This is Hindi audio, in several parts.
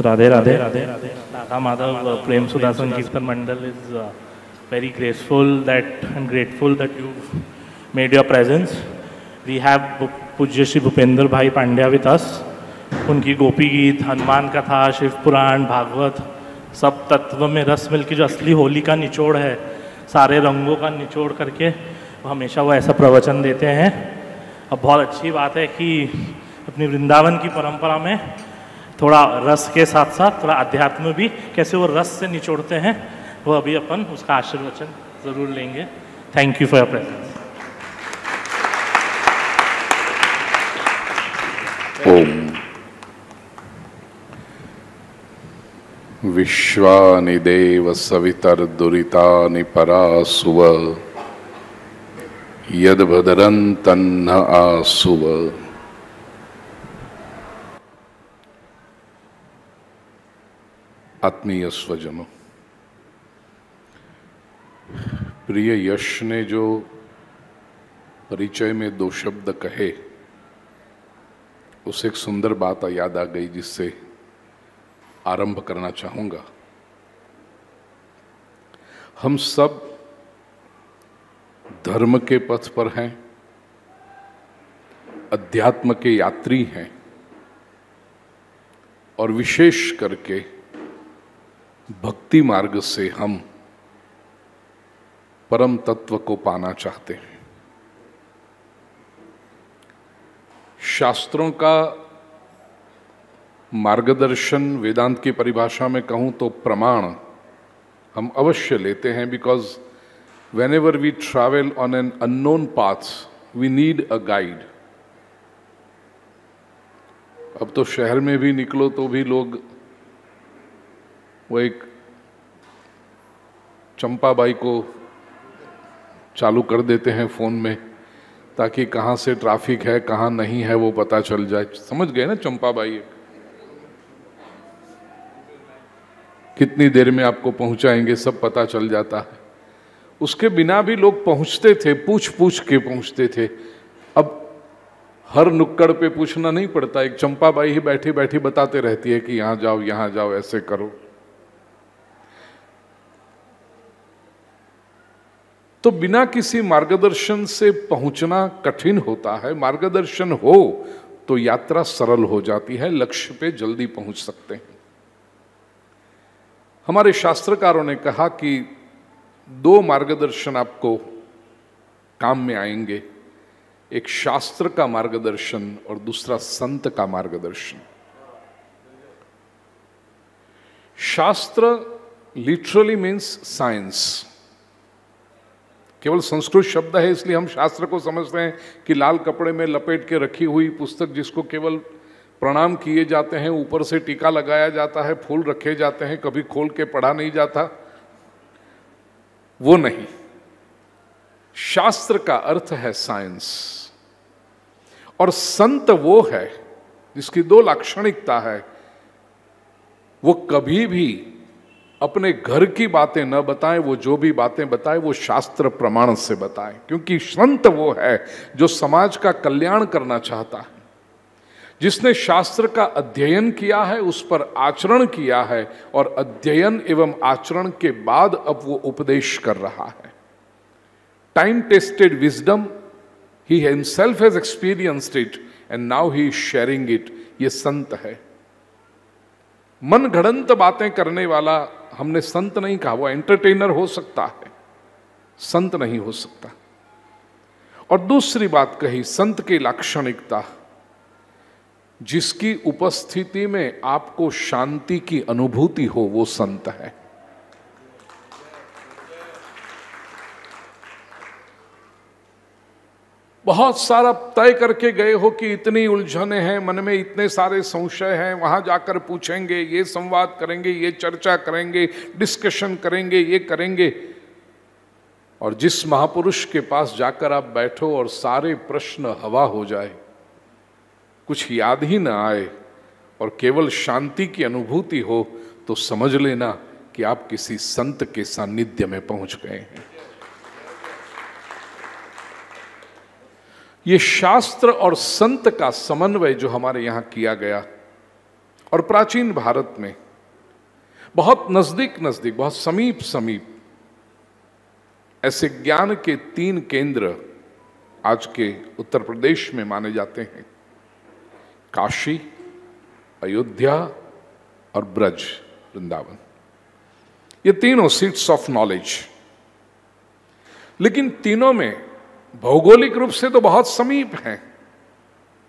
Radhe Radhe. Radha Madhav Prem Sudha Sankirtan Mandal is very graceful and grateful that you've made your presence. We have Pujya Shri Bhupendra Bhai Pandya with us. उनकी गोपी गीत, हनुमान कथा, शिव पुराण, भागवत, सब तत्व में रस मिल के जो असली होली का निचोड़ है, सारे रंगों का निचोड़ करके हमेशा वो ऐसा प्रवचन देते हैं। अब बहुत अच्छी बात है कि अपनी वृंदावन की परंपरा में थोड़ा रस के साथ साथ थोड़ा अध्यात्म भी कैसे वो रस से निचोड़ते हैं, वो अभी अपन उसका आशीर्वचन ज़रूर लेंगे। Thank you for your presence. ओम विश्वानि देव सवितर्दुरितानि परासुव यद्भद्रन्तन्न आसुव। आत्मीय स्वजनों, प्रिय यश ने जो परिचय में 2 शब्द कहे, उसे एक सुंदर बात याद आ गई जिससे आरंभ करना चाहूंगा। हम सब धर्म के पथ पर हैं, अध्यात्म के यात्री हैं और विशेष करके भक्ति मार्ग से हम परम तत्व को पाना चाहते हैं। शास्त्रों का मार्गदर्शन, वेदांत की परिभाषा में कहूं तो प्रमाण हम अवश्य लेते हैं, because whenever we travel on an unknown path we need a guide. अब तो शहर में भी निकलो तो भी लोग वो एक चंपाबाई को चालू कर देते हैं फोन में, ताकि कहाँ से ट्रैफिक है कहाँ नहीं है वो पता चल जाए। समझ गए ना चंपाबाई? कितनी देर में आपको पहुंचाएंगे सब पता चल जाता है। उसके बिना भी लोग पहुंचते थे, पूछ पूछ के पहुंचते थे। अब हर नुक्कड़ पे पूछना नहीं पड़ता, एक चंपाबाई ही बैठी बैठी बताते रहती है कि यहां जाओ ऐसे करो। तो बिना किसी मार्गदर्शन से पहुंचना कठिन होता है। मार्गदर्शन हो तो यात्रा सरल हो जाती है, लक्ष्य पे जल्दी पहुंच सकते हैं। हमारे शास्त्रकारों ने कहा कि 2 मार्गदर्शन आपको काम में आएंगे, एक शास्त्र का मार्गदर्शन और दूसरा संत का मार्गदर्शन। शास्त्र लिटरली मीन्स साइंस। केवल संस्कृत शब्द है इसलिए हम शास्त्र को समझते हैं कि लाल कपड़े में लपेट के रखी हुई पुस्तक जिसको केवल प्रणाम किए जाते हैं, ऊपर से टीका लगाया जाता है, फूल रखे जाते हैं, कभी खोल के पढ़ा नहीं जाता, वो नहीं। शास्त्र का अर्थ है साइंस। और संत वो है जिसकी 2 लाक्षणिकता है, वो कभी भी अपने घर की बातें न बताएं, वो जो भी बातें बताए वो शास्त्र प्रमाण से बताएं। क्योंकि संत वो है जो समाज का कल्याण करना चाहता है, जिसने शास्त्र का अध्ययन किया है, उस पर आचरण किया है और अध्ययन एवं आचरण के बाद अब वो उपदेश कर रहा है। Time tested wisdom, he himself has experienced it and now he is sharing it. ये संत है। मन घड़ंत बातें करने वाला हमने संत नहीं कहा, वो एंटरटेनर हो सकता है, संत नहीं हो सकता। और दूसरी बात कही, संत की लाक्षणिकता, जिसकी उपस्थिति में आपको शांति की अनुभूति हो, वो संत है। बहुत सारा तय करके गए हो कि इतनी उलझने हैं मन में, इतने सारे संशय हैं, वहां जाकर पूछेंगे, ये संवाद करेंगे, ये चर्चा करेंगे, डिस्कशन करेंगे, ये करेंगे। और जिस महापुरुष के पास जाकर आप बैठो और सारे प्रश्न हवा हो जाए, कुछ याद ही ना आए और केवल शांति की अनुभूति हो, तो समझ लेना कि आप किसी संत के सानिध्य में पहुंच गए हैं। ये शास्त्र और संत का समन्वय जो हमारे यहां किया गया, और प्राचीन भारत में बहुत नजदीक नजदीक, बहुत समीप समीप ऐसे ज्ञान के 3 केंद्र आज के उत्तर प्रदेश में माने जाते हैं, काशी, अयोध्या और ब्रज, वृंदावन। ये तीनों सीट्स ऑफ नॉलेज, लेकिन तीनों में भौगोलिक रूप से तो बहुत समीप हैं।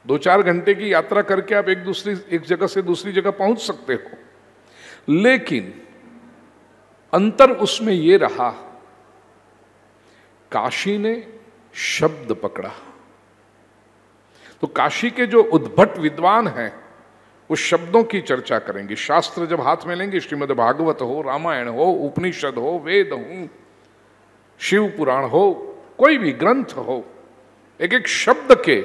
2-4 घंटे की यात्रा करके आप एक जगह से दूसरी जगह पहुंच सकते हो, लेकिन अंतर उसमें यह रहा, काशी ने शब्द पकड़ा। तो काशी के जो उद्भट विद्वान हैं वो शब्दों की चर्चा करेंगे। शास्त्र जब हाथ में लेंगे, श्रीमद् भागवत हो, रामायण हो, उपनिषद हो, वेद हो, शिव पुराण हो, कोई भी ग्रंथ हो, एक एक शब्द के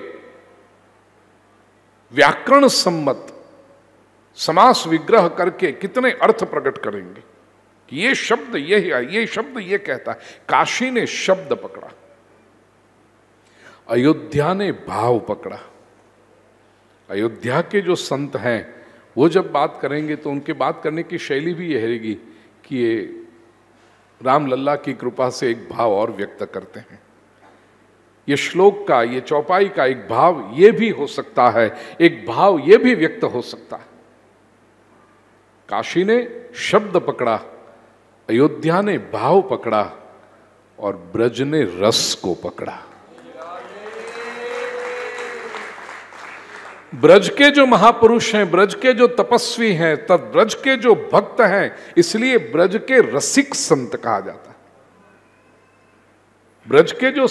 व्याकरण सम्मत समास विग्रह करके कितने अर्थ प्रकट करेंगे कि ये शब्द ये शब्द ये कहता है। काशी ने शब्द पकड़ा, अयोध्या ने भाव पकड़ा। अयोध्या के जो संत हैं वो जब बात करेंगे तो उनके बात करने की शैली भी यह रहेगी कि ये राम लल्ला की कृपा से एक भाव और व्यक्त करते हैं। ये श्लोक का, ये चौपाई का एक भाव ये भी हो सकता है, एक भाव ये भी व्यक्त हो सकता है। काशी ने शब्द पकड़ा, अयोध्या ने भाव पकड़ा और ब्रज ने रस को पकड़ा। ब्रज के जो महापुरुष हैं, ब्रज के जो तपस्वी हैं, तब ब्रज के जो भक्त हैं, इसलिए ब्रज के रसिक संत कहा जाता है। ब्रज के जो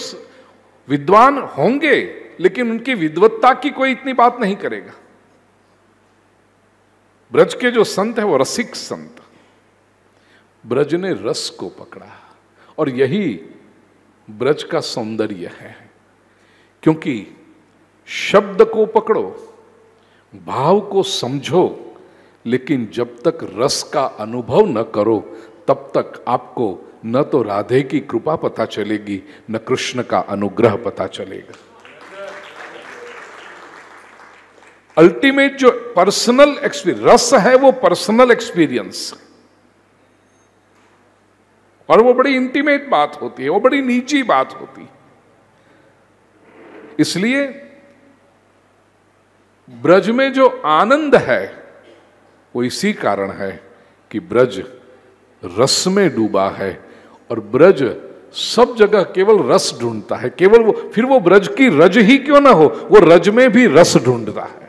विद्वान होंगे लेकिन उनकी विद्वत्ता की कोई इतनी बात नहीं करेगा। ब्रज के जो संत है वो रसिक संत। ब्रज ने रस को पकड़ा और यही ब्रज का सौंदर्य है, क्योंकि शब्द को पकड़ो, भाव को समझो, लेकिन जब तक रस का अनुभव न करो तब तक आपको न तो राधे की कृपा पता चलेगी, न कृष्ण का अनुग्रह पता चलेगा। अल्टीमेट जो पर्सनल एक्सपीरियंस रस है वो पर्सनल एक्सपीरियंस, और वो बड़ी इंटीमेट बात होती है, वो बड़ी निजी बात होती है। इसलिए ब्रज में जो आनंद है वो इसी कारण है कि ब्रज रस में डूबा है, और ब्रज सब जगह केवल रस ढूंढता है। केवल वो, फिर वो ब्रज की रज ही क्यों ना हो, वो रज में भी रस ढूंढता है।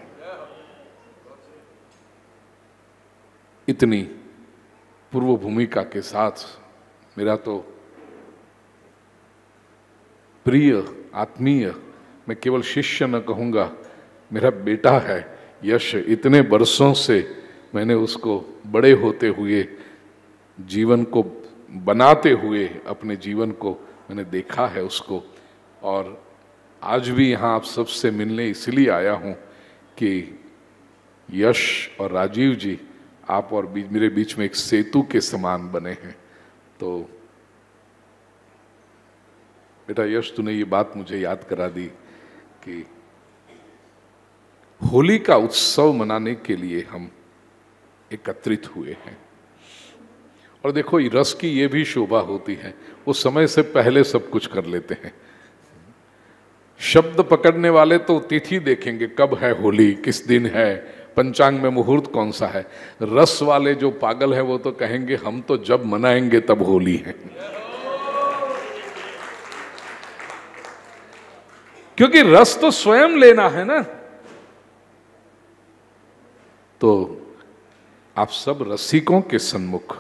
इतनी पूर्व भूमिका के साथ मेरा तो प्रिय आत्मीय, मैं केवल शिष्य न कहूंगा, मेरा बेटा है यश। इतने बरसों से मैंने उसको बड़े होते हुए, जीवन को बनाते हुए, अपने जीवन को मैंने देखा है उसको, और आज भी यहाँ आप सबसे मिलने इसलिए आया हूँ कि यश और राजीव जी, आप और मेरे बीच में एक सेतु के समान बने हैं। तो बेटा यश, तूने ये बात मुझे याद करा दी कि होली का उत्सव मनाने के लिए हम एकत्रित हुए हैं। और देखो, रस की ये भी शोभा होती है, वो समय से पहले सब कुछ कर लेते हैं। शब्द पकड़ने वाले तो तिथि देखेंगे, कब है होली, किस दिन है, पंचांग में मुहूर्त कौन सा है। रस वाले जो पागल है वो तो कहेंगे हम तो जब मनाएंगे तब होली है, क्योंकि रस तो स्वयं लेना है ना। तो आप सब रसिकों के सन्मुख,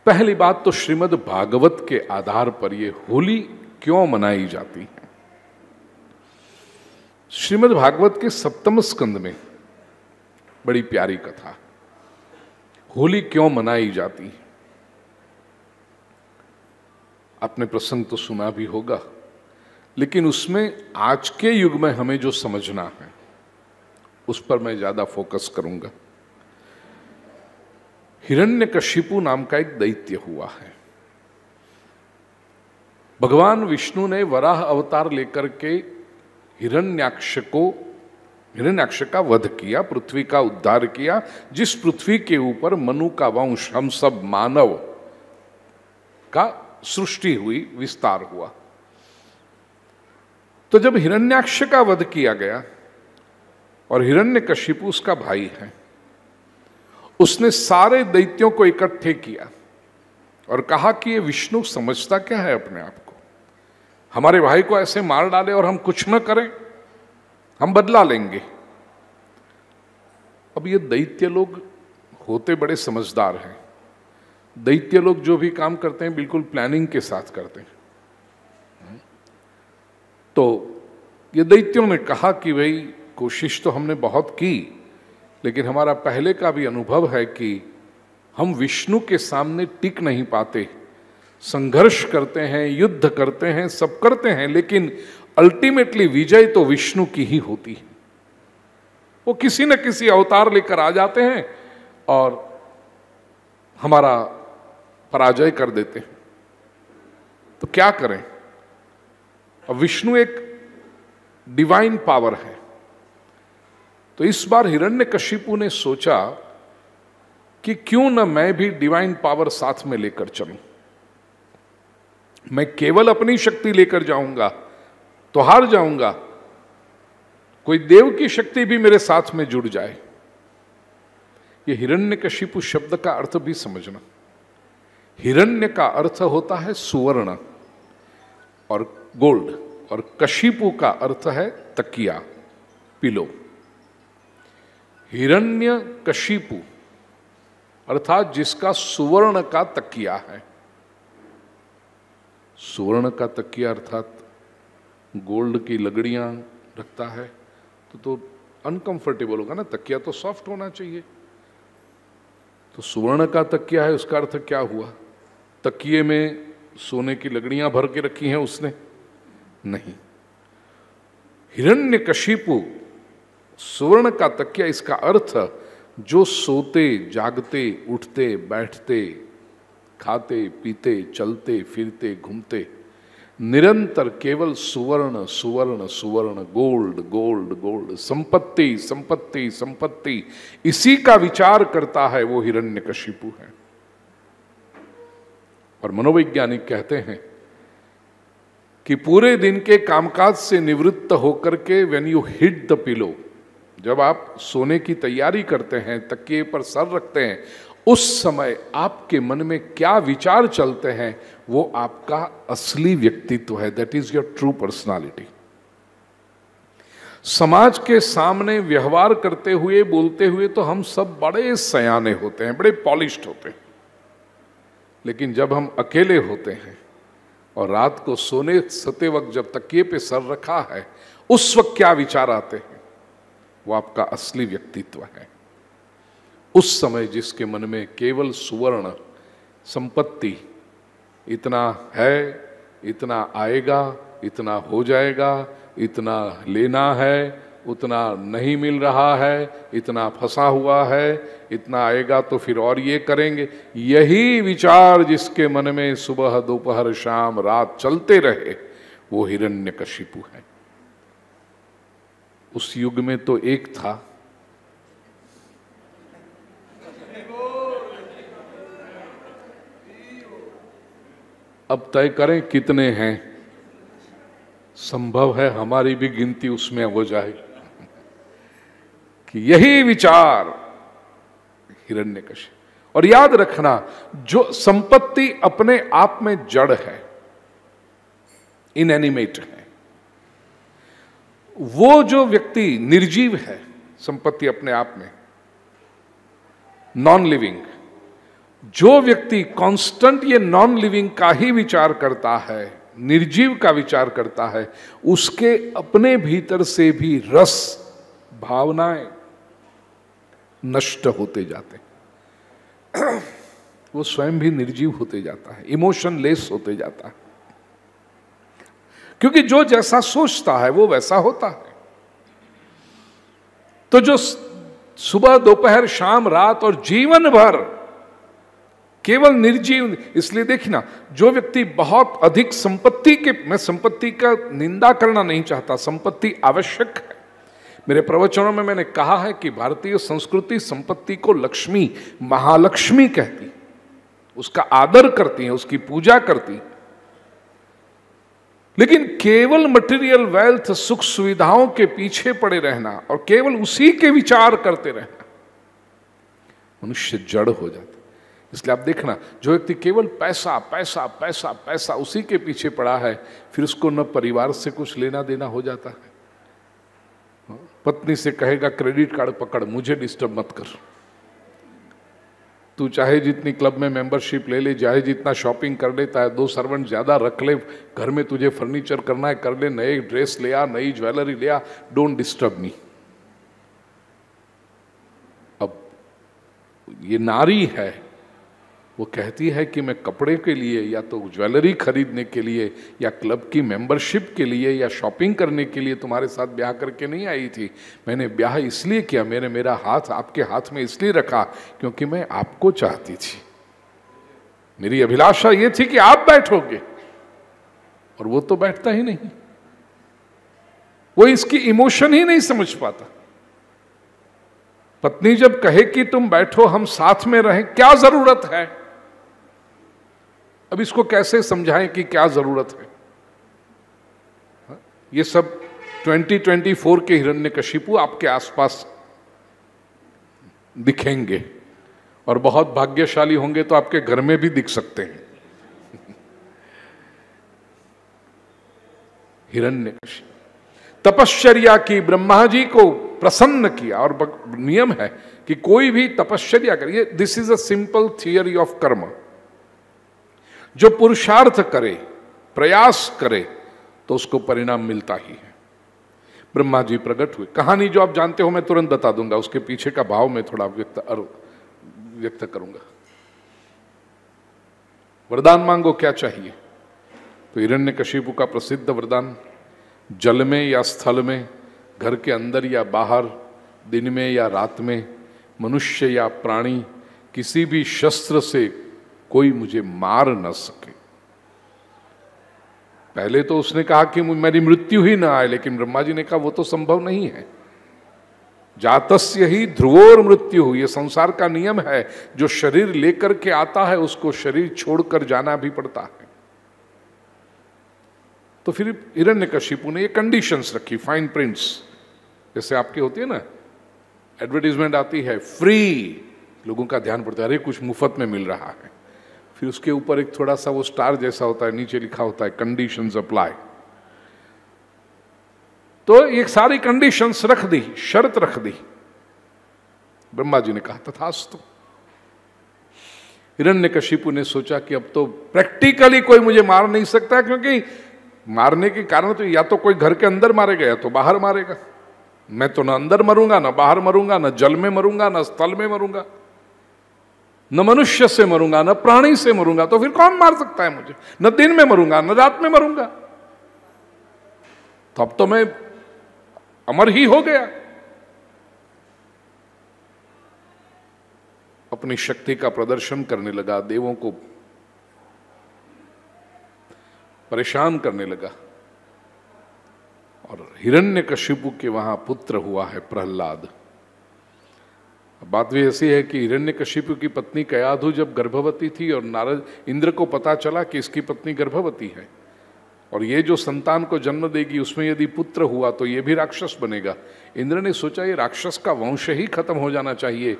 पहली बात तो श्रीमद् भागवत के आधार पर ये होली क्यों मनाई जाती है। श्रीमद् भागवत के 7वें स्कंद में बड़ी प्यारी कथा, होली क्यों मनाई जाती है। आपने प्रसंग तो सुना भी होगा, लेकिन उसमें आज के युग में हमें जो समझना है उस पर मैं ज्यादा फोकस करूंगा। हिरण्यकशिपु नाम का एक दैत्य हुआ है। भगवान विष्णु ने वराह अवतार लेकर के हिरण्याक्ष को हिरण्याक्ष का वध किया, पृथ्वी का उद्धार किया, जिस पृथ्वी के ऊपर मनु का वंश, हम सब मानव का सृष्टि हुई, विस्तार हुआ। तो जब हिरण्याक्ष का वध किया गया और हिरण्यकशिपु उसका भाई है, उसने सारे दैत्यों को इकट्ठे किया और कहा कि ये विष्णु समझता क्या है अपने आप को, हमारे भाई को ऐसे मार डाले और हम कुछ न करें, हम बदला लेंगे। अब ये दैत्य लोग होते बड़े समझदार हैं। दैत्य लोग जो भी काम करते हैं बिल्कुल प्लानिंग के साथ करते हैं। तो ये दैत्यों ने कहा कि भाई कोशिश तो हमने बहुत की, लेकिन हमारा पहले का भी अनुभव है कि हम विष्णु के सामने टिक नहीं पाते, संघर्ष करते हैं, युद्ध करते हैं, सब करते हैं, लेकिन अल्टीमेटली विजय तो विष्णु की ही होती है। वो किसी न किसी अवतार लेकर आ जाते हैं और हमारा पराजय कर देते हैं। तो क्या करें? अब विष्णु एक डिवाइन पावर है। तो इस बार हिरण्यकशिपु ने सोचा कि क्यों न मैं भी डिवाइन पावर साथ में लेकर चलूं। मैं केवल अपनी शक्ति लेकर जाऊंगा तो हार जाऊंगा, कोई देव की शक्ति भी मेरे साथ में जुड़ जाए। ये हिरण्यकशिपु शब्द का अर्थ भी समझना। हिरण्य का अर्थ होता है सुवर्ण और गोल्ड, और कशिपु का अर्थ है तकिया, पिलो। हिरण्य कशिपु अर्थात जिसका सुवर्ण का तकिया है। सुवर्ण का तकिया अर्थात गोल्ड की लगड़ियां रखता है तो अनकंफर्टेबल होगा ना, तकिया तो सॉफ्ट होना चाहिए। तो सुवर्ण का तकिया है, उसका अर्थ क्या हुआ? तकिए में सोने की लगड़ियां भर के रखी हैं उसने? नहीं। हिरण्यकशिपु सुवर्ण का तकिया, इसका अर्थ जो सोते जागते उठते बैठते खाते पीते चलते फिरते घूमते निरंतर केवल सुवर्ण सुवर्ण सुवर्ण, गोल्ड गोल्ड गोल्ड, संपत्ति संपत्ति संपत्ति, इसी का विचार करता है, वो हिरण्यकशिपु है। और मनोवैज्ञानिक कहते हैं कि पूरे दिन के कामकाज से निवृत्त होकर के when you hit the pillow, जब आप सोने की तैयारी करते हैं, तकिए पर सर रखते हैं, उस समय आपके मन में क्या विचार चलते हैं वो आपका असली व्यक्तित्व है। That is your true personality. समाज के सामने व्यवहार करते हुए बोलते हुए तो हम सब बड़े सयाने होते हैं, बड़े पॉलिश्ड होते हैं, लेकिन जब हम अकेले होते हैं और रात को सोते वक्त जब तकिए पे सर रखा है, उस वक्त क्या विचार आते हैं, वो आपका असली व्यक्तित्व है। उस समय जिसके मन में केवल सुवर्ण संपत्ति, इतना है, इतना आएगा, इतना हो जाएगा, इतना लेना है, उतना नहीं मिल रहा है, इतना फंसा हुआ है, इतना आएगा तो फिर और ये करेंगे, यही विचार जिसके मन में सुबह दोपहर शाम रात चलते रहे, वो हिरण्यकशिपु है। उस युग में तो एक था, अब तय करें कितने हैं। संभव है हमारी भी गिनती उसमें हो जाए कि यही विचार हिरण्यकशिपु। और याद रखना, जो संपत्ति अपने आप में जड़ है, इनएनिमेट है, वो जो व्यक्ति निर्जीव है, संपत्ति अपने आप में नॉन लिविंग, जो व्यक्ति कांस्टेंट ये नॉन लिविंग का ही विचार करता है, निर्जीव का विचार करता है, उसके अपने भीतर से भी रस भावनाएं नष्ट होते जाते हैं। वो स्वयं भी निर्जीव होते जाता है, इमोशनलेस होते जाता है, क्योंकि जो जैसा सोचता है वो वैसा होता है। तो जो सुबह दोपहर शाम रात और जीवन भर केवल निर्जीव, इसलिए देखना, जो व्यक्ति बहुत अधिक संपत्ति के, मैं संपत्ति का निंदा करना नहीं चाहता, संपत्ति आवश्यक है, मेरे प्रवचनों में मैंने कहा है कि भारतीय संस्कृति संपत्ति को लक्ष्मी, महालक्ष्मी कहती, उसका आदर करती है, उसकी पूजा करती। लेकिन केवल मटेरियल वेल्थ, सुख सुविधाओं के पीछे पड़े रहना और केवल उसी के विचार करते रहना, मनुष्य जड़ हो जाता। इसलिए आप देखना, जो व्यक्ति केवल पैसा पैसा पैसा पैसा उसी के पीछे पड़ा है, फिर उसको न परिवार से कुछ लेना देना हो जाता है। पत्नी से कहेगा क्रेडिट कार्ड पकड़, मुझे डिस्टर्ब मत कर। तू चाहे जितनी क्लब में मेंबरशिप ले ले, चाहे जितना शॉपिंग कर लेता है, 2 सर्वेंट ज्यादा रख ले, घर में तुझे फर्नीचर करना है कर ले, नए ड्रेस ले आ, नई ज्वेलरी ले आ, डोंट डिस्टर्ब मी। अब ये नारी है, वो कहती है कि मैं कपड़े के लिए या तो ज्वेलरी खरीदने के लिए या क्लब की मेंबरशिप के लिए या शॉपिंग करने के लिए तुम्हारे साथ ब्याह करके नहीं आई थी। मैंने ब्याह इसलिए किया, मैंने मेरा हाथ आपके हाथ में इसलिए रखा क्योंकि मैं आपको चाहती थी। मेरी अभिलाषा ये थी कि आप बैठोगे, और वो तो बैठता ही नहीं, वो इसकी इमोशन ही नहीं समझ पाता। पत्नी जब कहे कि तुम बैठो, हम साथ में रहें, क्या जरूरत है? अब इसको कैसे समझाएं कि क्या जरूरत है? ये सब 2024 के हिरण्यकशिपु आपके आसपास दिखेंगे, और बहुत भाग्यशाली होंगे तो आपके घर में भी दिख सकते हैं। हिरण्यकशिपु तपश्चर्या की, ब्रह्मा जी को प्रसन्न किया। और नियम है कि कोई भी तपश्चर्या करिए, this is a simple theory of कर्म। जो पुरुषार्थ करे, प्रयास करे, तो उसको परिणाम मिलता ही है। ब्रह्मा जी प्रकट हुए, कहानी जो आप जानते हो मैं तुरंत बता दूंगा, उसके पीछे का भाव मैं थोड़ा व्यक्त करूंगा। वरदान मांगो, क्या चाहिए? तो हिरण्यकशिपु का प्रसिद्ध वरदान, जल में या स्थल में, घर के अंदर या बाहर, दिन में या रात में, मनुष्य या प्राणी, किसी भी शस्त्र से कोई मुझे मार न सके। पहले तो उसने कहा कि मेरी मृत्यु ही ना आए, लेकिन ब्रह्मा जी ने कहा वो तो संभव नहीं है। जातस्य ही ध्रुवोर मृत्यु, ये संसार का नियम है। जो शरीर लेकर के आता है उसको शरीर छोड़कर जाना भी पड़ता है। तो फिर हिरण्यकशिपु ने ये कंडीशंस रखी, फाइन प्रिंट्स, जैसे आपके होती है ना, एडवर्टीजमेंट आती है फ्री, लोगों का ध्यान पड़ता है, अरे कुछ मुफ्त में मिल रहा है। फिर उसके ऊपर एक थोड़ा सा वो स्टार जैसा होता है, नीचे लिखा होता है कंडीशंस अप्लाई। तो ये सारी कंडीशंस रख दी, शर्त रख दी। ब्रह्मा जी ने कहा तथास्तु। हिरण्यकशिपु ने सोचा कि अब तो प्रैक्टिकली कोई मुझे मार नहीं सकता, क्योंकि मारने के कारण तो या तो कोई घर के अंदर मारेगा या तो बाहर मारेगा। मैं तो ना अंदर मरूंगा, ना बाहर मरूंगा, ना जल में मरूंगा, ना स्थल में मरूंगा, न मनुष्य से मरूंगा, न प्राणी से मरूंगा, तो फिर कौन मार सकता है मुझे? न दिन में मरूंगा, न रात में मरूंगा, तो अब तो मैं अमर ही हो गया। अपनी शक्ति का प्रदर्शन करने लगा, देवों को परेशान करने लगा। और हिरण्यकशिपु के वहां पुत्र हुआ है प्रहलाद। बात भी ऐसी है कि हिरण्यकशिपु की पत्नी कयाधु जब गर्भवती थी और नारद इंद्र को पता चला कि इसकी पत्नी गर्भवती है और ये जो संतान को जन्म देगी उसमें यदि पुत्र हुआ तो ये भी राक्षस बनेगा, इंद्र ने सोचा ये राक्षस का वंश ही खत्म हो जाना चाहिए।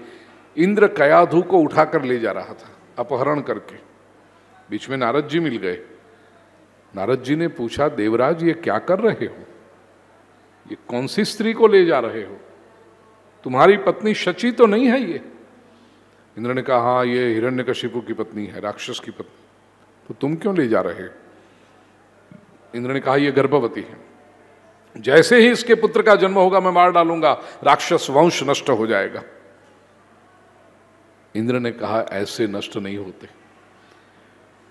इंद्र कयाधु को उठाकर ले जा रहा था अपहरण करके। बीच में नारद जी मिल गए। नारद जी ने पूछा, देवराज ये क्या कर रहे हो? ये कौन सी स्त्री को ले जा रहे हो? तुम्हारी पत्नी शची तो नहीं है ये? इंद्र ने कहा, हाँ ये हिरण्यकशिपु की पत्नी है, राक्षस की पत्नी। तो तुम क्यों ले जा रहे हो? इंद्र ने कहा, ये गर्भवती है, जैसे ही इसके पुत्र का जन्म होगा मैं मार डालूंगा, राक्षस वंश नष्ट हो जाएगा। इंद्र ने कहा, ऐसे नष्ट नहीं होते।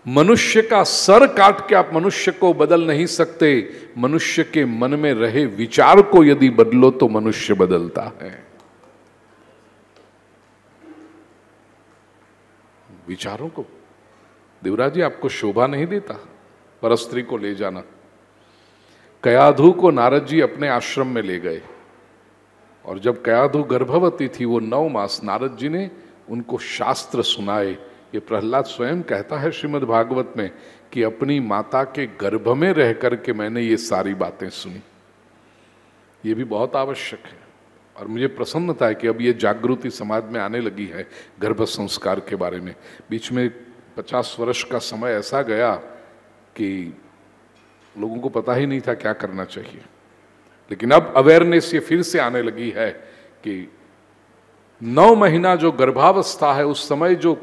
मनुष्य का सर काट के आप मनुष्य को बदल नहीं सकते। मनुष्य के मन में रहे विचार को यदि बदलो तो मनुष्य बदलता है। विचारों को। देवराज जी आपको शोभा नहीं देता परस्त्री को ले जाना। कयाधु को नारद जी अपने आश्रम में ले गए और जब कयाधु गर्भवती थी, वो 9 मास नारद जी ने उनको शास्त्र सुनाए। ये प्रहलाद स्वयं कहता है श्रीमद् भागवत में कि अपनी माता के गर्भ में रह करके मैंने ये सारी बातें सुनी। ये भी बहुत आवश्यक है और मुझे प्रसन्नता है कि अब ये जागृति समाज में आने लगी है गर्भ संस्कार के बारे में। बीच में 50 वर्ष का समय ऐसा गया कि लोगों को पता ही नहीं था क्या करना चाहिए, लेकिन अब अवेयरनेस ये फिर से आने लगी है कि 9 महीना जो गर्भावस्था है उस समय जो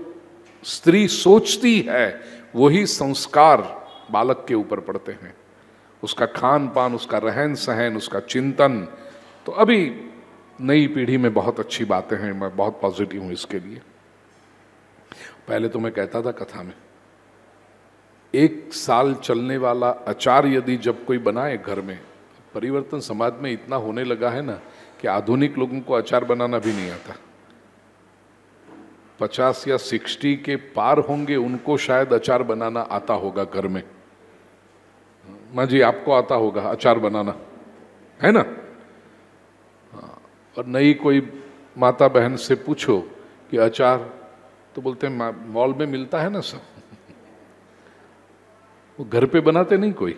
स्त्री सोचती है वही संस्कार बालक के ऊपर पड़ते हैं, उसका खान पान, उसका रहन सहन, उसका चिंतन। तो अभी नई पीढ़ी में बहुत अच्छी बातें हैं, मैं बहुत पॉजिटिव हूं इसके लिए। पहले तो मैं कहता था कथा में, 1 साल चलने वाला अचार यदि जब कोई बनाए घर में, परिवर्तन समाज में इतना होने लगा है ना कि आधुनिक लोगों को अचार बनाना भी नहीं आता। 50 या 60 के पार होंगे उनको शायद अचार बनाना आता होगा घर में। माँ जी आपको आता होगा अचार बनाना, है ना? और नई कोई माता बहन से पूछो कि अचार, तो बोलते हैं मॉल में मिलता है ना सब, वो घर पे बनाते नहीं कोई।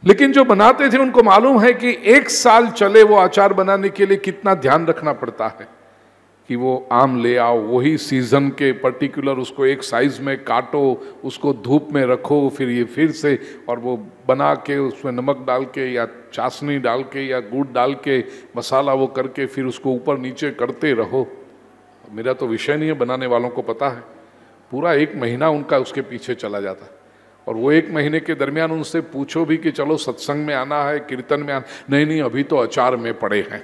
लेकिन जो बनाते थे उनको मालूम है कि 1 साल चले वो अचार बनाने के लिए कितना ध्यान रखना पड़ता है कि वो आम ले आओ, वही सीजन के पर्टिकुलर, उसको एक साइज में काटो, उसको धूप में रखो, फिर ये फिर से, और वो बना के उसमें नमक डाल के या चाशनी डाल के या गुड़ डाल के मसाला वो करके फिर उसको ऊपर नीचे करते रहो। मेरा तो विषय नहीं है, बनाने वालों को पता है। पूरा 1 महीना उनका उसके पीछे चला जाता है, और वो 1 महीने के दरमियान उनसे पूछो भी कि चलो सत्संग में आना है, कीर्तन में आना, नहीं नहीं अभी तो अचार में पड़े हैं।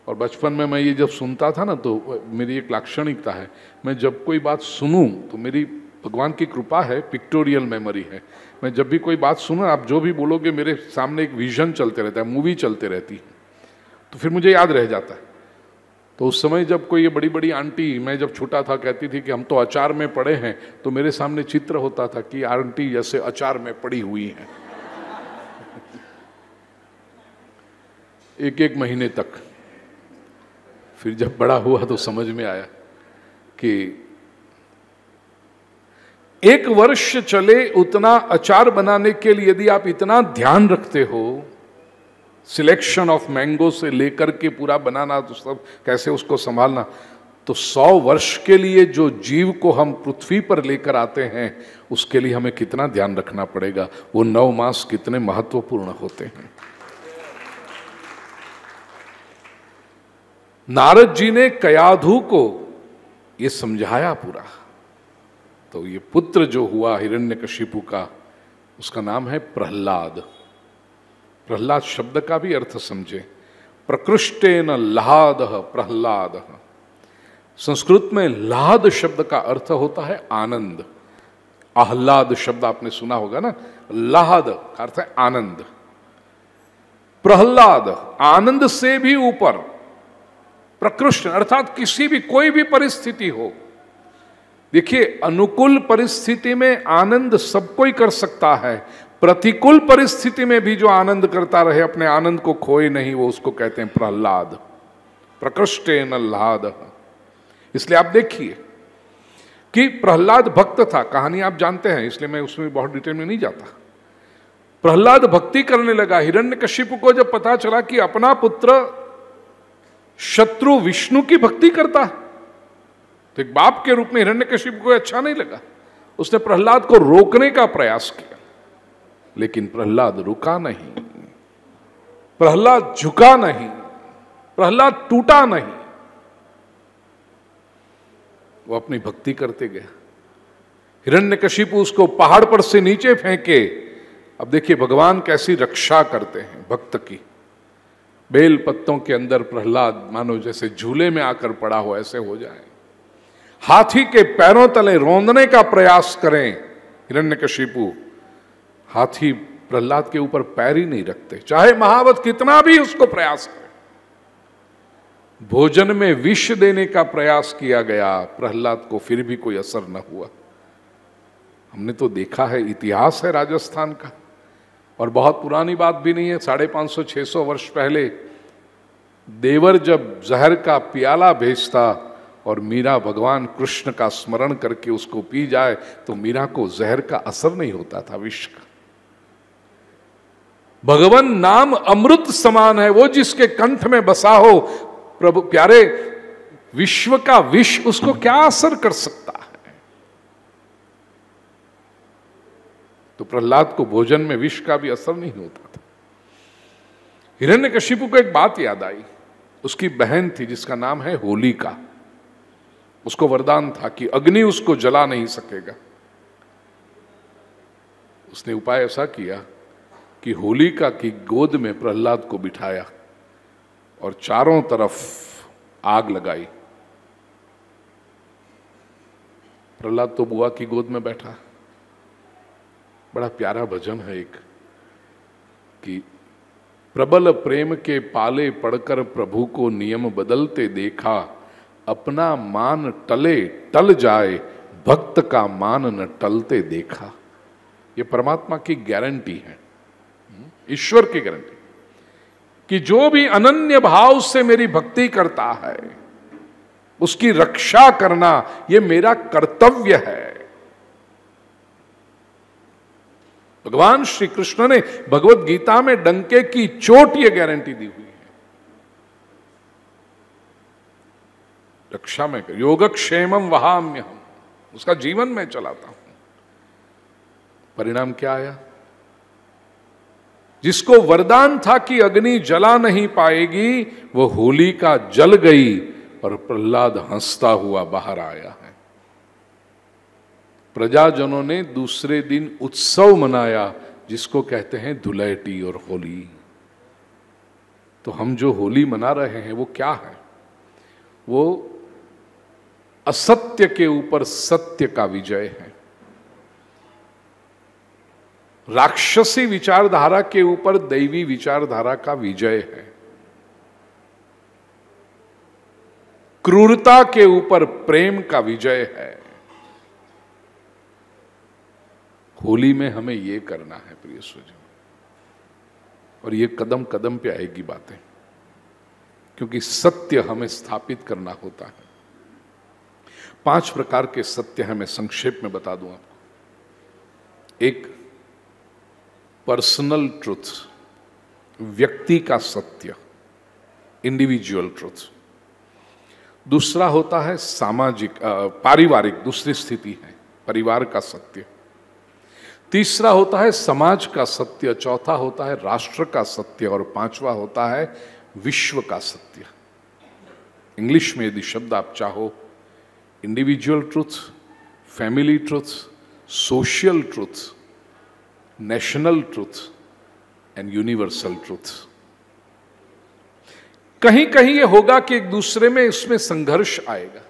और बचपन में मैं ये जब सुनता था ना तो मेरी एक लाक्षणिकता है, मैं जब कोई बात सुनूं तो मेरी भगवान की कृपा है, पिक्टोरियल मेमोरी है। मैं जब भी कोई बात सुनूं, आप जो भी बोलोगे मेरे सामने एक विजन चलते रहता है, मूवी चलते रहती है, तो फिर मुझे याद रह जाता है। तो उस समय जब कोई ये बड़ी बड़ी आंटी, मैं जब छोटा था, कहती थी कि हम तो अचार में पड़े हैं, तो मेरे सामने चित्र होता था कि आंटी जैसे अचार में पड़ी हुई हैं 1-1 महीने तक। फिर जब बड़ा हुआ तो समझ में आया कि 1 वर्ष चले उतना अचार बनाने के लिए यदि आप इतना ध्यान रखते हो, सिलेक्शन ऑफ मैंगो से लेकर के पूरा बनाना, तो सब कैसे उसको संभालना, तो 100 वर्ष के लिए जो जीव को हम पृथ्वी पर लेकर आते हैं उसके लिए हमें कितना ध्यान रखना पड़ेगा। वो 9 मास कितने महत्वपूर्ण होते हैं। नारद जी ने कयाधु को ये समझाया पूरा, तो ये पुत्र जो हुआ हिरण्यकशिपु का, उसका नाम है प्रहलाद। प्रहलाद शब्द का भी अर्थ समझे, प्रकृष्टेन लाद प्रहलाद। संस्कृत में लाद शब्द का अर्थ होता है आनंद। आह्लाद शब्द आपने सुना होगा ना, लाद का अर्थ है आनंद। प्रहलाद आनंद से भी ऊपर, प्रकृष्ट अर्थात किसी भी कोई भी परिस्थिति हो। देखिए, अनुकूल परिस्थिति में आनंद सब कोई कर सकता है, प्रतिकूल परिस्थिति में भी जो आनंद करता रहे, अपने आनंद को खोए नहीं, वो उसको कहते हैं प्रहलाद। प्रकृष्टेन लाद। इसलिए आप देखिए कि प्रहलाद भक्त था, कहानी आप जानते हैं, इसलिए मैं उसमें बहुत डिटेल में नहीं जाता। प्रहलाद भक्ति करने लगा। हिरण्यकशिपु को जब पता चला कि अपना पुत्र शत्रु विष्णु की भक्ति करता है, तो एक बाप के रूप में हिरण्यकशिपु को अच्छा नहीं लगा। उसने प्रहलाद को रोकने का प्रयास किया, लेकिन प्रहलाद रुका नहीं, प्रहलाद झुका नहीं, प्रहलाद टूटा नहीं, वो अपनी भक्ति करते गया। हिरण्यकशिपु उसको पहाड़ पर से नीचे फेंके। अब देखिए भगवान कैसी रक्षा करते हैं भक्त की। बेल पत्तों के अंदर प्रहलाद मानो जैसे झूले में आकर पड़ा हो ऐसे हो जाए। हाथी के पैरों तले रौंदने का प्रयास करें हिरण्यकशिपु, हाथी प्रहलाद के ऊपर पैर ही नहीं रखते, चाहे महावत कितना भी उसको प्रयास करे। भोजन में विष देने का प्रयास किया गया, प्रहलाद को फिर भी कोई असर न हुआ। हमने तो देखा है, इतिहास है राजस्थान का, और बहुत पुरानी बात भी नहीं है, 550-600 वर्ष पहले देवर जब जहर का प्याला भेजता और मीरा भगवान कृष्ण का स्मरण करके उसको पी जाए तो मीरा को जहर का असर नहीं होता था, विष का। भगवान नाम अमृत समान है, वो जिसके कंठ में बसा हो प्रभु प्यारे, विश्व का विष उसको क्या असर कर सकता है। तो प्रहलाद को भोजन में विष का भी असर नहीं होता था। हिरण्यकशिपु को एक बात याद आई, उसकी बहन थी जिसका नाम है होलिका, उसको वरदान था कि अग्नि उसको जला नहीं सकेगा। उसने उपाय ऐसा किया कि होलिका की गोद में प्रहलाद को बिठाया और चारों तरफ आग लगाई। प्रहलाद तो बुआ की गोद में बैठा। बड़ा प्यारा भजन है एक कि प्रबल प्रेम के पाले पड़कर प्रभु को नियम बदलते देखा, अपना मान टले टल जाए भक्त का मान न टलते देखा। ये परमात्मा की गारंटी है, ईश्वर की गारंटी कि जो भी अनन्य भाव से मेरी भक्ति करता है उसकी रक्षा करना ये मेरा कर्तव्य है। भगवान श्री कृष्ण ने भगवत गीता में डंके की चोट ये गारंटी दी हुई है, रक्षा में योगक्षेमम वहाम्यहम, उसका जीवन में चलाता हूं। परिणाम क्या आया? जिसको वरदान था कि अग्नि जला नहीं पाएगी, वो होलिका जल गई और प्रहलाद हंसता हुआ बाहर आया है। प्रजाजनों ने दूसरे दिन उत्सव मनाया जिसको कहते हैं धुलैटी और होली। तो हम जो होली मना रहे हैं वो क्या है? वो असत्य के ऊपर सत्य का विजय है, राक्षसी विचारधारा के ऊपर दैवी विचारधारा का विजय है, क्रूरता के ऊपर प्रेम का विजय है। होली में हमें ये करना है प्रिय स्वजन, और ये कदम कदम पे आएगी बातें, क्योंकि सत्य हमें स्थापित करना होता है। 5 प्रकार के सत्य हैं, मैं संक्षेप में बता दूं आपको। एक पर्सनल ट्रुथ, व्यक्ति का सत्य, इंडिविजुअल ट्रुथ। दूसरा होता है सामाजिक पारिवारिक, दूसरी स्थिति है परिवार का सत्य। तीसरा होता है समाज का सत्य, चौथा होता है राष्ट्र का सत्य, और 5वां होता है विश्व का सत्य। इंग्लिश में यदि शब्द आप चाहो, individual truth, family truth, social truth, national truth and universal truth. कहीं कहीं यह होगा कि एक दूसरे में इसमें संघर्ष आएगा।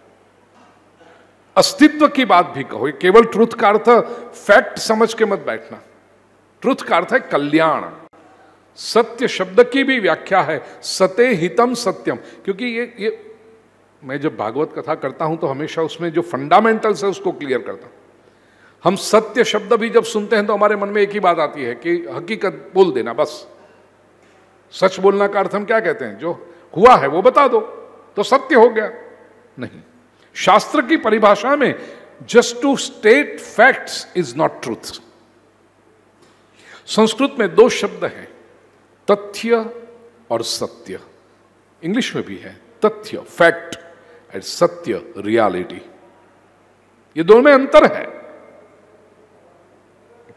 अस्तित्व की बात भी कहो, केवल ट्रुथ का अर्थ फैक्ट समझ के मत बैठना। ट्रुथ का अर्थ है कल्याण। सत्य शब्द की भी व्याख्या है सते हितम सत्यम, क्योंकि ये मैं जब भागवत कथा करता हूं तो हमेशा उसमें जो फंडामेंटल्स है उसको क्लियर करता हूं। हम सत्य शब्द भी जब सुनते हैं तो हमारे मन में एक ही बात आती है कि हकीकत बोल देना, बस। सच बोलना का अर्थ हम क्या कहते हैं? जो हुआ है वो बता दो तो सत्य हो गया। नहीं, शास्त्र की परिभाषा में just to state facts is not truth. Sanskrit में 2 शब्द हैं, तथ्य और सत्य। इंग्लिश में भी है तथ्य, फैक्ट, और सत्य, रियलिटी। ये दोनों में अंतर है।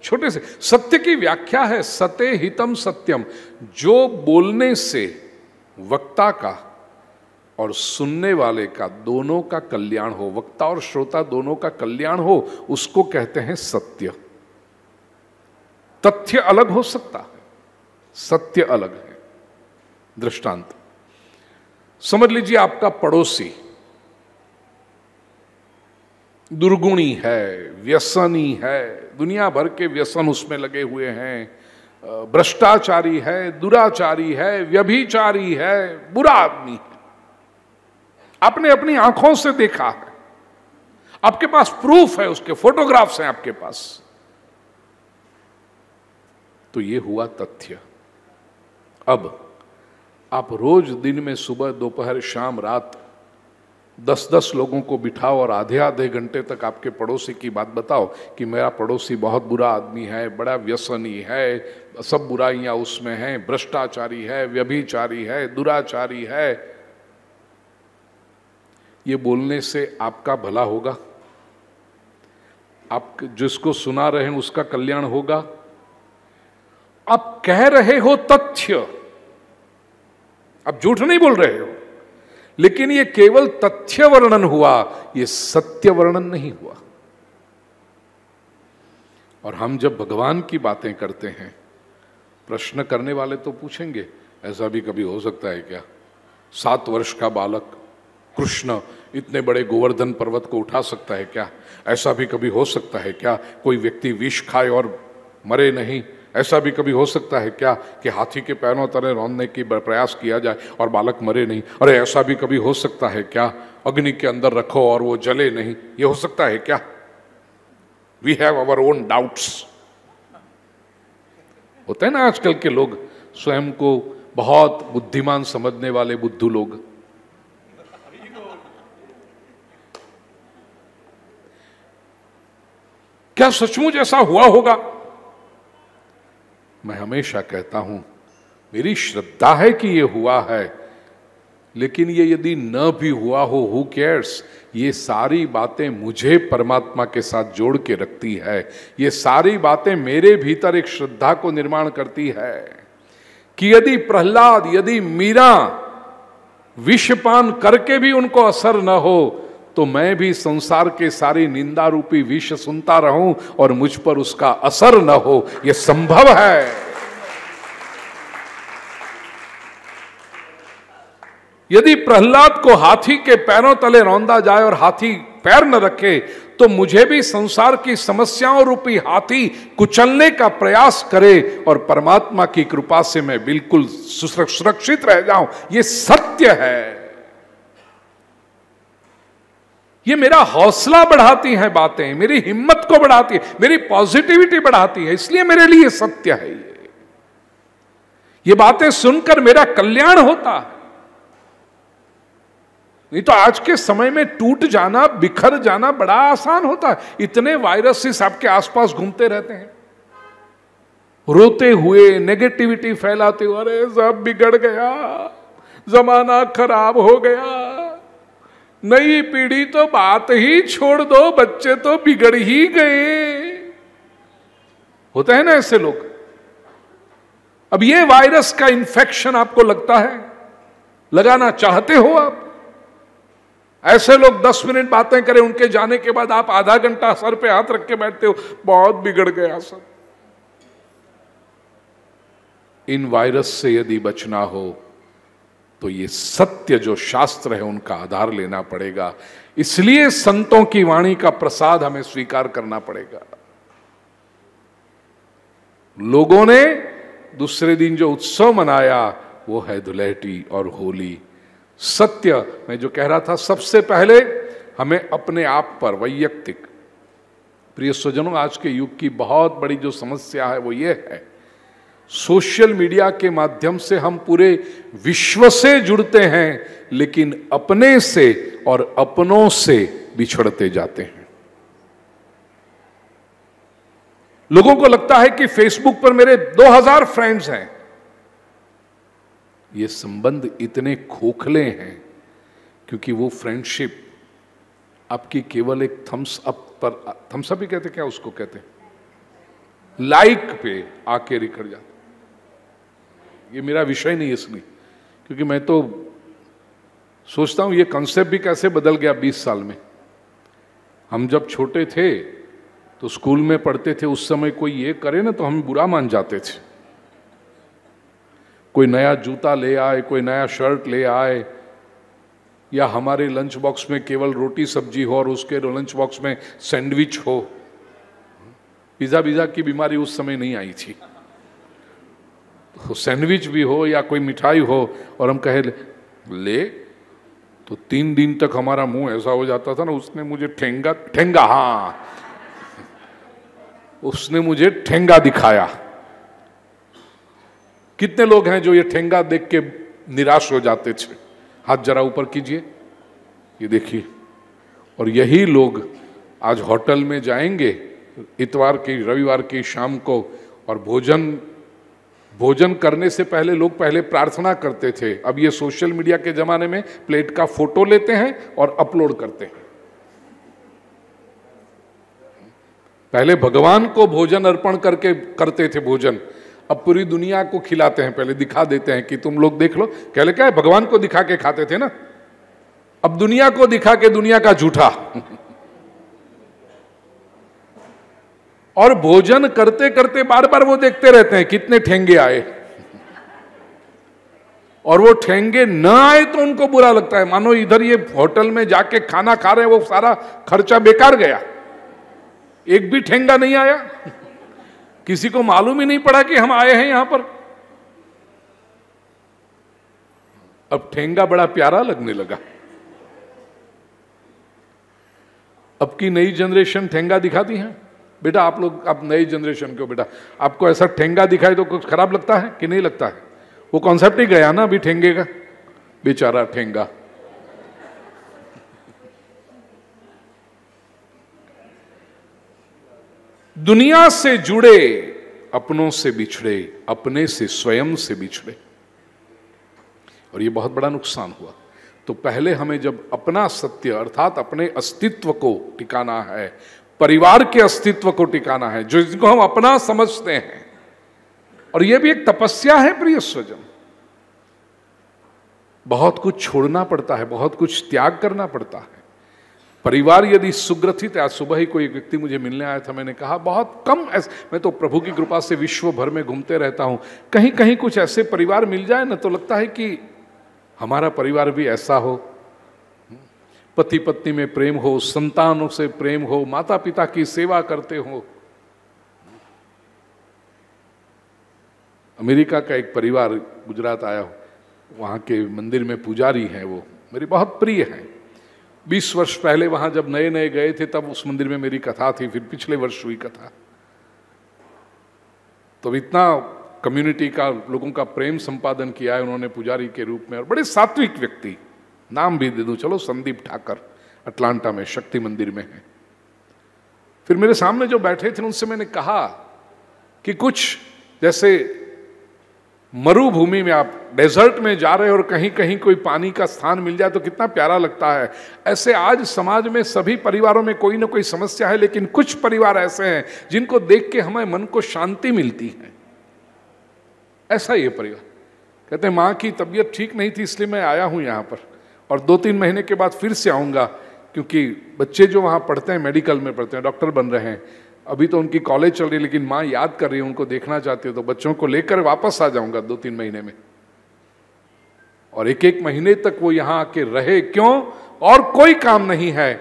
छोटे से सत्य की व्याख्या है सते हितम सत्यम, जो बोलने से वक्ता का और सुनने वाले का दोनों का कल्याण हो, वक्ता और श्रोता दोनों का कल्याण हो, उसको कहते हैं सत्य। तथ्य अलग हो सकता है, सत्य अलग है। दृष्टांत समझ लीजिए, आपका पड़ोसी दुर्गुणी है, व्यसनी है, दुनिया भर के व्यसन उसमें लगे हुए हैं, भ्रष्टाचारी है, दुराचारी है, व्यभिचारी है, बुरा आदमी है। आपने अपनी आंखों से देखा है, आपके पास प्रूफ है, उसके फोटोग्राफ्स हैं आपके पास। तो ये हुआ तथ्य। अब आप रोज दिन में सुबह दोपहर शाम रात 10-10 लोगों को बिठाओ और आधे आधे घंटे तक आपके पड़ोसी की बात बताओ कि मेरा पड़ोसी बहुत बुरा आदमी है, बड़ा व्यसनी है, सब बुराइयां उसमें हैं, भ्रष्टाचारी है, व्यभिचारी है, दुराचारी है। ये बोलने से आपका भला होगा? आप जिसको सुना रहे हैं उसका कल्याण होगा? आप कह रहे हो तथ्य, आप झूठ नहीं बोल रहे हो, लेकिन ये केवल तथ्य वर्णन हुआ, ये सत्य वर्णन नहीं हुआ। और हम जब भगवान की बातें करते हैं, प्रश्न करने वाले तो पूछेंगे, ऐसा भी कभी हो सकता है क्या? 7 वर्ष का बालक कृष्ण इतने बड़े गोवर्धन पर्वत को उठा सकता है क्या? ऐसा भी कभी हो सकता है क्या कोई व्यक्ति विष खाए और मरे नहीं? ऐसा भी कभी हो सकता है क्या कि हाथी के पैरों तले रौंदने की प्रयास किया जाए और बालक मरे नहीं? अरे ऐसा भी कभी हो सकता है क्या अग्नि के अंदर रखो और वो जले नहीं? ये हो सकता है क्या? We have our own doubts. होते हैं ना आजकल के लोग स्वयं को बहुत बुद्धिमान समझने वाले बुद्धू लोग। क्या सचमुच ऐसा हुआ होगा? मैं हमेशा कहता हूं, मेरी श्रद्धा है कि ये हुआ है, लेकिन ये यदि न भी हुआ हो, हु केयर्स? ये सारी बातें मुझे परमात्मा के साथ जोड़ के रखती है। ये सारी बातें मेरे भीतर एक श्रद्धा को निर्माण करती है कि यदि प्रहलाद, यदि मीरा विषपान करके भी उनको असर न हो, तो मैं भी संसार के सारी निंदा रूपी विष सुनता रहूं और मुझ पर उसका असर न हो। यह संभव है। यदि प्रहलाद को हाथी के पैरों तले रौंदा जाए और हाथी पैर न रखे, तो मुझे भी संसार की समस्याओं रूपी हाथी कुचलने का प्रयास करे और परमात्मा की कृपा से मैं बिल्कुल सुरक्षित रह जाऊं। यह सत्य है। ये मेरा हौसला बढ़ाती हैं बातें, मेरी हिम्मत को बढ़ाती है, मेरी पॉजिटिविटी बढ़ाती है, इसलिए मेरे लिए सत्य है। ये बातें सुनकर मेरा कल्याण होता है। नहीं तो आज के समय में टूट जाना, बिखर जाना बड़ा आसान होता है। इतने वायरसेस आपके आसपास घूमते रहते हैं, रोते हुए, नेगेटिविटी फैलाते हुए, अरे सब बिगड़ गया, जमाना खराब हो गया, नई पीढ़ी तो बात ही छोड़ दो, बच्चे तो बिगड़ ही गए। होता है ना ऐसे लोग। अब ये वायरस का इन्फेक्शन आपको लगता है, लगाना चाहते हो आप? ऐसे लोग 10 मिनट बातें करें, उनके जाने के बाद आप आधा घंटा सर पे हाथ रख के बैठते हो, बहुत बिगड़ गया सब। इन वायरस से यदि बचना हो तो ये सत्य जो शास्त्र है उनका आधार लेना पड़ेगा। इसलिए संतों की वाणी का प्रसाद हमें स्वीकार करना पड़ेगा। लोगों ने दूसरे दिन जो उत्सव मनाया वो है धुलैटी और होली। सत्य मैं जो कह रहा था, सबसे पहले हमें अपने आप पर वैयक्तिक, प्रिय स्वजनों, आज के युग की बहुत बड़ी जो समस्या है वो ये है, सोशल मीडिया के माध्यम से हम पूरे विश्व से जुड़ते हैं, लेकिन अपने से और अपनों से बिछड़ते जाते हैं। लोगों को लगता है कि फेसबुक पर मेरे 2000 फ्रेंड्स हैं। ये संबंध इतने खोखले हैं क्योंकि वो फ्रेंडशिप आपकी केवल एक थम्स अप पर, थम्स अप ही कहते, क्या उसको कहते, लाइक पे आके रिखड़ जाता। ये मेरा विषय नहीं इसलिए, क्योंकि मैं तो सोचता हूं ये कॉन्सेप्ट भी कैसे बदल गया 20 साल में। हम जब छोटे थे तो स्कूल में पढ़ते थे, उस समय कोई ये करे ना तो हम बुरा मान जाते थे। कोई नया जूता ले आए, कोई नया शर्ट ले आए, या हमारे लंच बॉक्स में केवल रोटी सब्जी हो और उसके लंच बॉक्स में सैंडविच हो। पिज़्ज़ा की बीमारी उस समय नहीं आई थी, तो सैंडविच भी हो या कोई मिठाई हो और हम कहे ले, तो 3 दिन तक हमारा मुंह ऐसा हो जाता था ना, उसने मुझे ठेंगा, हाँ, उसने मुझे ठेंगा दिखाया। कितने लोग हैं जो ये ठेंगा देख के निराश हो जाते थे? हाथ जरा ऊपर कीजिए, ये देखिए। और यही लोग आज होटल में जाएंगे इतवार की, रविवार की शाम को, और भोजन करने से पहले लोग पहले प्रार्थना करते थे। अब ये सोशल मीडिया के जमाने में प्लेट का फोटो लेते हैं और अपलोड करते हैं। पहले भगवान को भोजन अर्पण करके करते थे भोजन, अब पूरी दुनिया को खिलाते हैं। पहले दिखा देते हैं कि तुम लोग देख लो, कहले क्या है, भगवान को दिखा के खाते थे ना, अब दुनिया को दिखा के दुनिया का झूठा। और भोजन करते करते बार बार वो देखते रहते हैं कितने ठेंगे आए, और वो ठेंगे ना आए तो उनको बुरा लगता है, मानो इधर ये होटल में जाके खाना खा रहे हैं, वो सारा खर्चा बेकार गया, एक भी ठेंगा नहीं आया, किसी को मालूम ही नहीं पड़ा कि हम आए हैं यहां पर। अब ठेंगा बड़ा प्यारा लगने लगा। अब की नई जनरेशन ठेंगा दिखाती है। बेटा आप लोग, आप नई जनरेशन के हो बेटा, आपको ऐसा ठेंगा दिखाए तो कुछ खराब लगता है कि नहीं लगता है? वो कॉन्सेप्ट ही गया ना अभी ठेंगे का, बेचारा ठेंगा। दुनिया से जुड़े, अपनों से बिछड़े, अपने से स्वयं से बिछड़े, और ये बहुत बड़ा नुकसान हुआ। तो पहले हमें जब अपना सत्य अर्थात अपने अस्तित्व को टिकाना है, परिवार के अस्तित्व को टिकाना है, जो जिसको हम अपना समझते हैं, और यह भी एक तपस्या है प्रिय स्वजन। बहुत कुछ छोड़ना पड़ता है, बहुत कुछ त्याग करना पड़ता है। परिवार यदि सुग्रथित, आज सुबह ही कोई व्यक्ति मुझे मिलने आया था, मैंने कहा बहुत कम ऐसे, मैं तो प्रभु की कृपा से विश्व भर में घूमते रहता हूं, कहीं कहीं कुछ ऐसे परिवार मिल जाए ना तो लगता है कि हमारा परिवार भी ऐसा हो, पति पत्नी में प्रेम हो, संतानों से प्रेम हो, माता पिता की सेवा करते हो। अमेरिका का एक परिवार गुजरात आया, वहां के मंदिर में पुजारी हैं, वो मेरी बहुत प्रिय हैं। 20 वर्ष पहले वहां जब नए नए गए थे तब उस मंदिर में मेरी कथा थी, फिर पिछले वर्ष हुई कथा। तो इतना कम्युनिटी का, लोगों का प्रेम संपादन किया है उन्होंने पुजारी के रूप में, और बड़े सात्विक व्यक्ति, नाम भी दे दूं चलो, संदीप ठाकर, अटलांटा में शक्ति मंदिर में है। फिर मेरे सामने जो बैठे थे उनसे मैंने कहा कि कुछ जैसे मरुभूमि में आप डेजर्ट में जा रहे हो और कहीं कहीं कोई पानी का स्थान मिल जाए तो कितना प्यारा लगता है, ऐसे आज समाज में सभी परिवारों में कोई ना कोई समस्या है, लेकिन कुछ परिवार ऐसे हैं जिनको देख के हमें मन को शांति मिलती है। ऐसा ये परिवार कहते हैं माँ की तबीयत ठीक नहीं थी इसलिए मैं आया हूं यहाँ पर, और 2-3 महीने के बाद फिर से आऊंगा, क्योंकि बच्चे जो वहाँ पढ़ते हैं मेडिकल में पढ़ते हैं, डॉक्टर बन रहे हैं, अभी तो उनकी कॉलेज चल रही है, लेकिन माँ याद कर रही है, उनको देखना चाहती है, तो बच्चों को लेकर वापस आ जाऊंगा 2-3 महीने में। और 1-1 महीने तक वो यहाँ आके रहे, क्यों? और कोई काम नहीं है,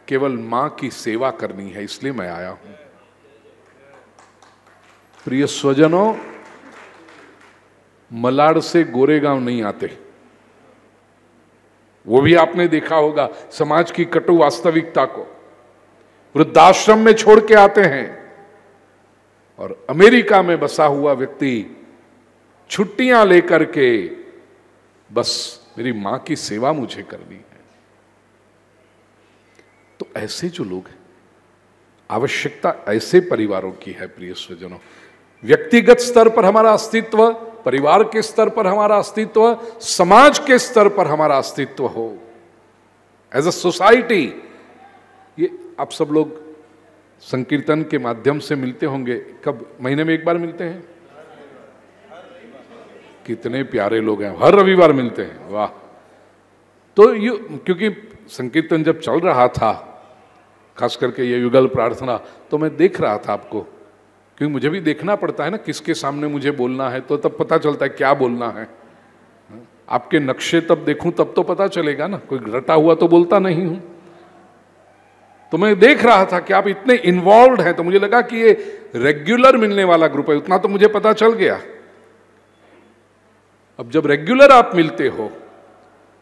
केवल माँ की सेवा करनी है, इसलिए मैं आया हूं। प्रिय स्वजनों, मलाड से गोरेगांव नहीं आते, वो भी आपने देखा होगा, समाज की कटु वास्तविकता को वृद्धाश्रम में छोड़ के आते हैं। और अमेरिका में बसा हुआ व्यक्ति छुट्टियां लेकर के बस मेरी मां की सेवा मुझे करनी है। तो ऐसे जो लोग हैं, आवश्यकता ऐसे परिवारों की है प्रिय स्वजनों। व्यक्तिगत स्तर पर हमारा अस्तित्व, परिवार के स्तर पर हमारा अस्तित्व, समाज के स्तर पर हमारा अस्तित्व हो, एज अ सोसाइटी। ये आप सब लोग संकीर्तन के माध्यम से मिलते होंगे, कब? महीने में एक बार मिलते हैं? कितने प्यारे लोग हैं, हर रविवार मिलते हैं, वाह। तो ये क्योंकि संकीर्तन जब चल रहा था, खास करके ये युगल प्रार्थना, तो मैं देख रहा था आपको, क्योंकि मुझे भी देखना पड़ता है ना किसके सामने मुझे बोलना है, तो तब पता चलता है क्या बोलना है। आपके नक्शे तब देखूं तब तो पता चलेगा ना, कोई रटा हुआ तो बोलता नहीं हूं। तो मैं देख रहा था कि आप इतने इन्वॉल्व हैं, तो मुझे लगा कि ये रेगुलर मिलने वाला ग्रुप है, उतना तो मुझे पता चल गया। अब जब रेगुलर आप मिलते हो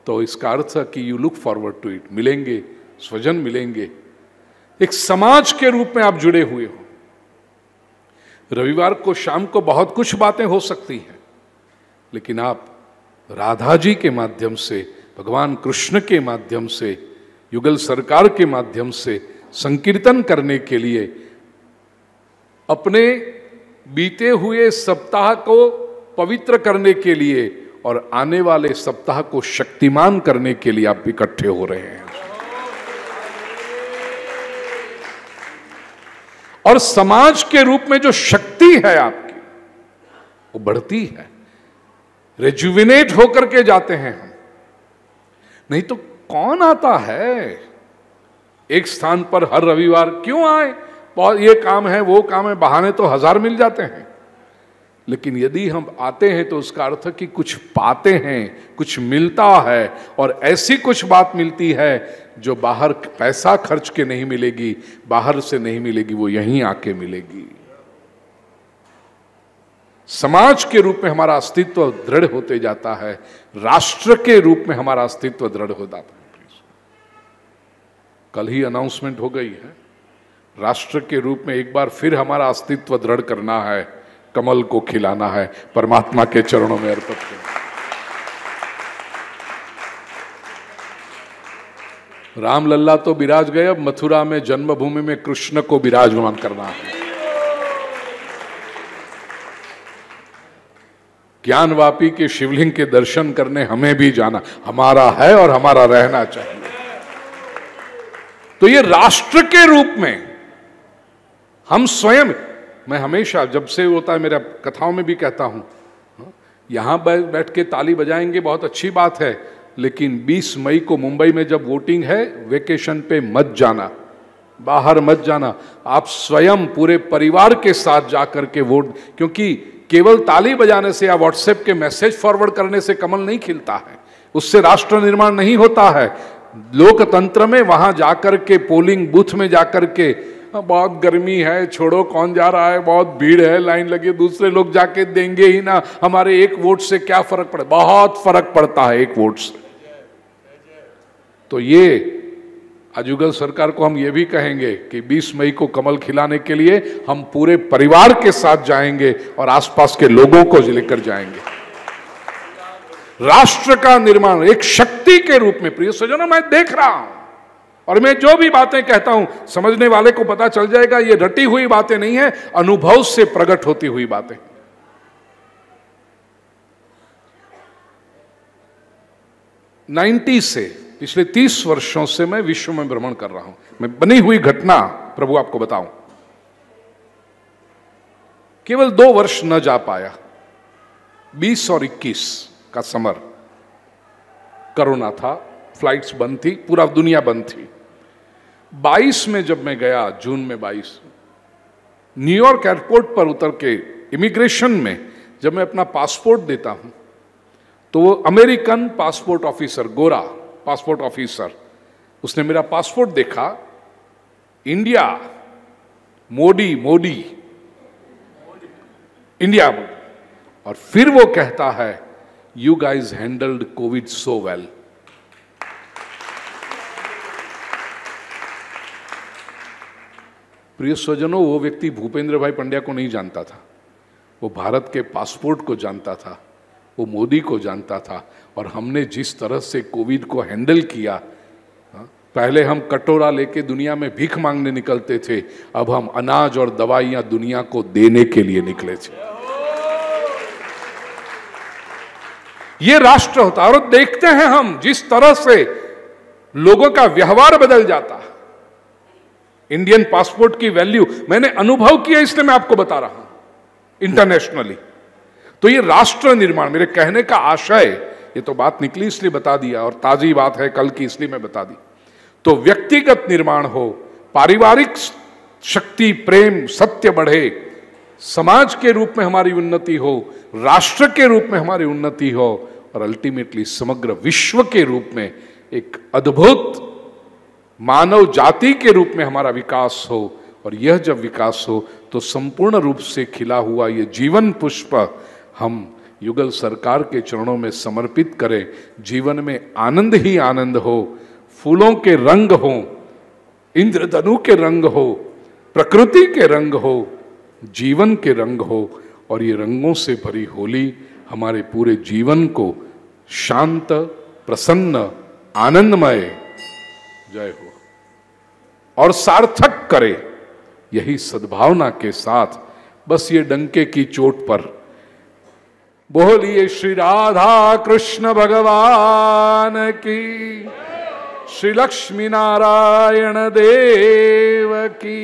तो इसका अर्थ है कि you look forward to it, मिलेंगे, स्वजन मिलेंगे, एक समाज के रूप में आप जुड़े हुए हो। रविवार को शाम को बहुत कुछ बातें हो सकती हैं, लेकिन आप राधा जी के माध्यम से, भगवान कृष्ण के माध्यम से, युगल सरकार के माध्यम से संकीर्तन करने के लिए, अपने बीते हुए सप्ताह को पवित्र करने के लिए और आने वाले सप्ताह को शक्तिमान करने के लिए आप इकट्ठे हो रहे हैं। और समाज के रूप में जो शक्ति है आपकी, वो बढ़ती है, रेजुविनेट होकर के जाते हैं हम। नहीं तो कौन आता है एक स्थान पर हर रविवार? क्यों आए? बहुत ये काम है, वो काम है, बहाने तो हजार मिल जाते हैं। लेकिन यदि हम आते हैं तो उसका अर्थ कि कुछ पाते हैं, कुछ मिलता है, और ऐसी कुछ बात मिलती है जो बाहर पैसा खर्च के नहीं मिलेगी, बाहर से नहीं मिलेगी, वो यहीं आके मिलेगी। समाज के रूप में हमारा अस्तित्व दृढ़ होते जाता है, राष्ट्र के रूप में हमारा अस्तित्व दृढ़ होता है। कल ही अनाउंसमेंट हो गई है, राष्ट्र के रूप में एक बार फिर हमारा अस्तित्व दृढ़ करना है, कमल को खिलाना है, परमात्मा के चरणों में अर्पित करना। राम लल्ला तो विराज गए, अब मथुरा में जन्मभूमि में कृष्ण को विराजमान करना है। ज्ञानवापी के शिवलिंग के दर्शन करने हमें भी जाना हमारा है और हमारा रहना चाहिए। तो ये राष्ट्र के रूप में हम स्वयं, मैं हमेशा जब से होता है, मेरा कथाओं में भी कहता हूं, यहां बैठ के ताली बजाएंगे बहुत अच्छी बात है, लेकिन 20 मई को मुंबई में जब वोटिंग है, वेकेशन पे मत जाना, बाहर मत जाना। आप स्वयं पूरे परिवार के साथ जाकर के वोट, क्योंकि केवल ताली बजाने से या व्हाट्सएप के मैसेज फॉरवर्ड करने से कमल नहीं खिलता है, उससे राष्ट्र निर्माण नहीं होता है। लोकतंत्र में वहां जाकर के, पोलिंग बूथ में जाकर के, बहुत गर्मी है, छोड़ो कौन जा रहा है, बहुत भीड़ है, लाइन लगी, दूसरे लोग जाके देंगे ही ना, हमारे एक वोट से क्या फर्क पड़े? बहुत फर्क पड़ता है एक वोट से। तो ये आज युगल सरकार को हम ये भी कहेंगे कि 20 मई को कमल खिलाने के लिए हम पूरे परिवार के साथ जाएंगे और आसपास के लोगों को लेकर जाएंगे। राष्ट्र का निर्माण एक शक्ति के रूप में, प्रिय सज्जनों, मैं देख रहा हूं, और मैं जो भी बातें कहता हूं, समझने वाले को पता चल जाएगा ये रटी हुई बातें नहीं है, अनुभव से प्रकट होती हुई बातें। से पिछले 30 वर्षों से मैं विश्व में भ्रमण कर रहा हूं। मैं बनी हुई घटना प्रभु आपको बताऊं, केवल 2 वर्ष न जा पाया, 20 और 21 का समर, कोरोना था, फ्लाइट्स बंद थी, पूरा दुनिया बंद थी। 22 में जब मैं गया, जून में 22, न्यूयॉर्क एयरपोर्ट पर उतर के इमिग्रेशन में जब मैं अपना पासपोर्ट देता हूं, तो वो अमेरिकन पासपोर्ट ऑफिसर, गोरा पासपोर्ट ऑफिसर, उसने मेरा पासपोर्ट देखा, इंडिया मोदी मोदी इंडिया, और फिर वो कहता है you guys handled Covid so well. प्रिय स्वजनों, वो व्यक्ति भूपेंद्र भाई पंड्या को नहीं जानता था, वो भारत के पासपोर्ट को जानता था, वो मोदी को जानता था। और हमने जिस तरह से कोविड को हैंडल किया, पहले हम कटोरा लेके दुनिया में भीख मांगने निकलते थे, अब हम अनाज और दवाइयां दुनिया को देने के लिए निकले थे। ये राष्ट्र होता है। और देखते हैं हम जिस तरह से लोगों का व्यवहार बदल जाता है। इंडियन पासपोर्ट की वैल्यू मैंने अनुभव किया, इसलिए मैं आपको बता रहा हूं इंटरनेशनली। तो ये राष्ट्र निर्माण, मेरे कहने का आशय, ये तो बात निकली इसलिए बता दिया, और ताजी बात है कल की इसलिए मैं बता दी। तो व्यक्तिगत निर्माण हो, पारिवारिक शक्ति, प्रेम, सत्य बढ़े, समाज के रूप में हमारी उन्नति हो, राष्ट्र के रूप में हमारी उन्नति हो, और अल्टीमेटली समग्र विश्व के रूप में एक अद्भुत मानव जाति के रूप में हमारा विकास हो। और यह जब विकास हो तो संपूर्ण रूप से खिला हुआ ये जीवन पुष्प हम युगल सरकार के चरणों में समर्पित करें। जीवन में आनंद ही आनंद हो, फूलों के रंग हो, इंद्रधनु के रंग हो, प्रकृति के रंग हो, जीवन के रंग हो, और ये रंगों से भरी होली हमारे पूरे जीवन को शांत, प्रसन्न, आनंदमय, जय हो, और सार्थक करे। यही सद्भावना के साथ बस ये डंके की चोट पर बोलिए श्री राधा कृष्ण भगवान की, श्री लक्ष्मी नारायण देव की।